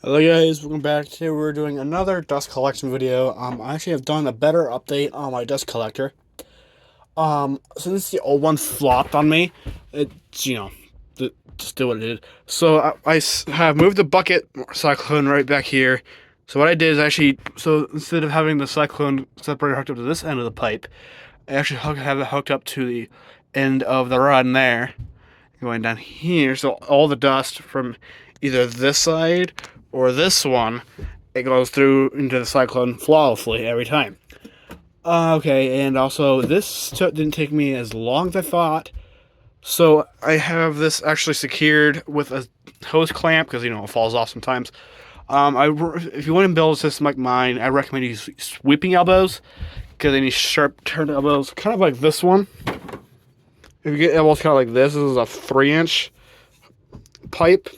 Hello guys, welcome back. Today we're doing another dust collection video. I actually have done a better update on my dust collector. Since the old one flopped on me, it's, just do what it did. So have moved the bucket cyclone right back here. So what I did is instead of having the cyclone separator hooked up to this end of the pipe, I actually have it hooked up to the end of the run there, going down here. So all the dust from either this side or this one, it goes through into the cyclone flawlessly every time. Okay, and also this didn't take me as long as I thought. So I have this actually secured with a hose clamp because it falls off sometimes. If you want to build a system like mine, I recommend you use sweeping elbows because they need sharp turned elbows, kind of like this one. If you get elbows kind of like this is a 3-inch pipe.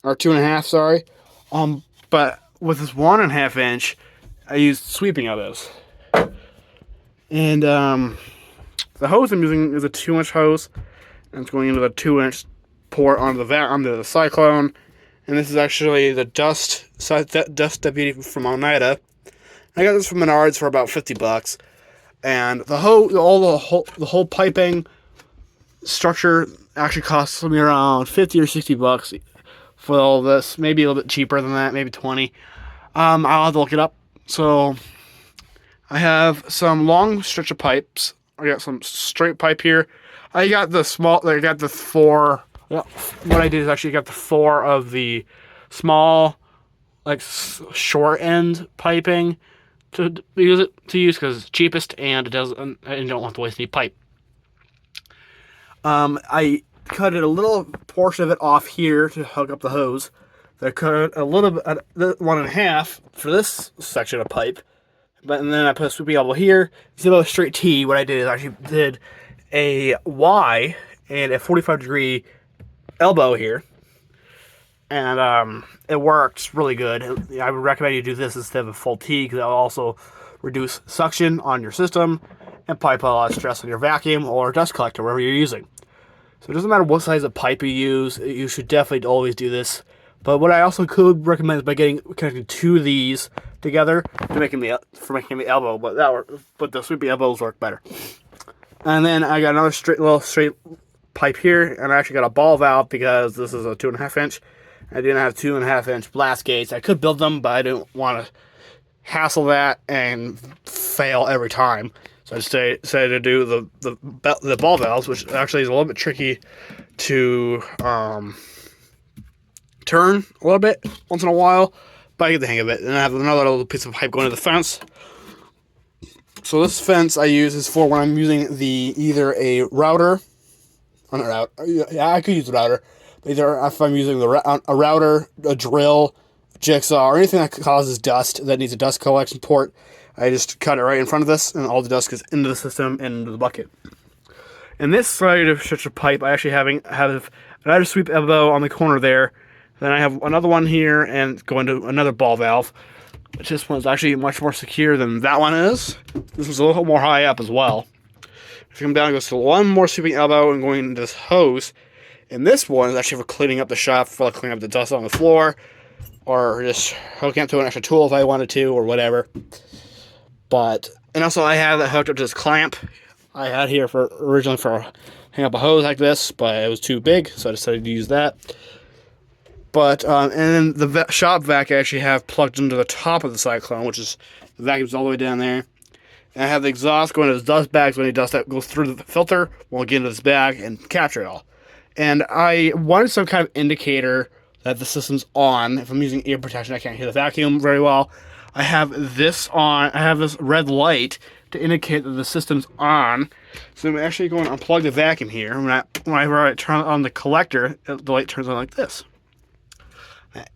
Or 2.5, sorry. But with this 1.5-inch, I used sweeping elbows. And the hose I'm using is a 2-inch hose, and it's going into the 2-inch port onto the cyclone. And this is actually the dust deputy from Oneida. I got this from Menards for about $50, and the whole piping structure actually costs me around $50 or $60 for all this. Maybe a little bit cheaper than that, maybe 20. I'll have to look it up. So I have some long stretch of pipes. I got some straight pipe here. I got the four. Yeah, what I did is actually got the 4 of the small, like short end piping to use because it's cheapest and it doesn't. And you don't have to waste any pipe. I cut a little portion of it off here to hook up the hose. I cut a little bit, 1.5 for this section of pipe. And then I put a sweeping elbow here. Instead of a straight T, what I did is I actually did a Y and a 45-degree elbow here. And it works really good. I would recommend you do this instead of a full T because that will also reduce suction on your system and pipe a lot of stress on your vacuum or dust collector, wherever you're using. So it doesn't matter what size of pipe you use, you should definitely always do this. But what I also could recommend is by connecting 2 of these together for making the elbow, but the sweeping elbows work better. And then I got another straight pipe here, and I actually got a ball valve because this is a 2.5-inch. I didn't have 2.5-inch blast gates. I could build them, but I didn't want to hassle that and fail every time. So I decided to do the ball valves, which actually is a little bit tricky to turn a little bit once in a while, but I get the hang of it. And I have another little piece of pipe going to the fence. So this fence I use is for when I'm using either a router, yeah, I could use a router, but either if I'm using a router, a drill, jigsaw, or anything that causes dust that needs a dust collection port, I just cut it right in front of this, and all the dust goes into the system and into the bucket. And this side of such a pipe, I actually have another sweep elbow on the corner there. Then I have another one here, and going to another ball valve, which this one's actually much more secure than that one is. This one's a little more high up as well. If you come down, it goes to one more sweeping elbow and going into this hose. And this one is actually for cleaning up the shop, for cleaning up the dust on the floor, or just hooking up to an extra tool if I wanted to, or whatever. And also I have it hooked up to this clamp I had here originally for hang up a hose like this, but it was too big, so I decided to use that. And then the shop vac I actually have plugged into the top of the cyclone, which is the vacuum's all the way down there. And I have the exhaust going to the dust bags. When any dust that goes through the filter, will get into this bag and capture it all. And I wanted some kind of indicator that the system's on. If I'm using ear protection, I can't hear the vacuum very well. I have this on. I have this red light to indicate that the system's on. So I'm actually going to unplug the vacuum here. Whenever I turn on the collector, the light turns on like this.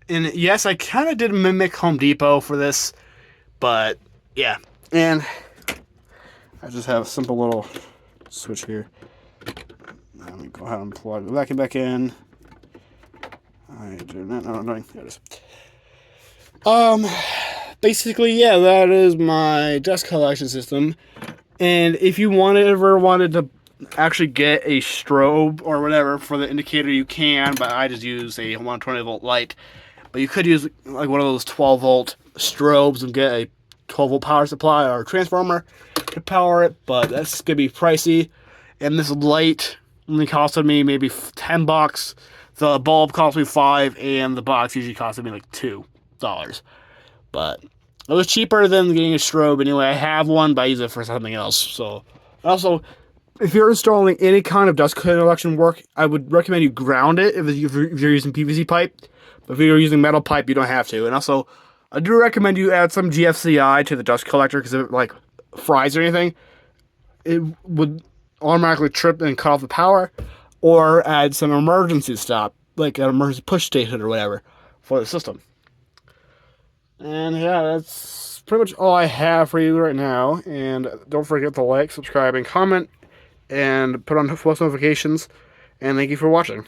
And yes, I kind of did mimic Home Depot for this, but yeah. And I just have a simple little switch here. Let me go ahead and plug the vacuum back in. I do not know what I'm doing. There it is. Basically, yeah, that is my dust collection system. And if you ever wanted to actually get a strobe or whatever for the indicator, you can, but I just use a 120 volt light. But you could use like one of those 12-volt strobes and get a 12-volt power supply or transformer to power it, but that's gonna be pricey. And this light only costed me maybe $10. The bulb cost me $5, and the box usually costed me like $2. But it was cheaper than getting a strobe anyway. I have one, but I use it for something else. So, also, if you're installing any kind of dust collection work, I would recommend you ground it if you're using PVC pipe. But if you're using metal pipe, you don't have to. And also, I do recommend you add some GFCI to the dust collector, because if it like fries or anything, it would automatically trip and cut off the power. Or add some emergency stop, like an emergency push station or whatever, for the system. And yeah, that's pretty much all I have for you right now. And don't forget to like, subscribe, and comment, and put on post notifications. And thank you for watching.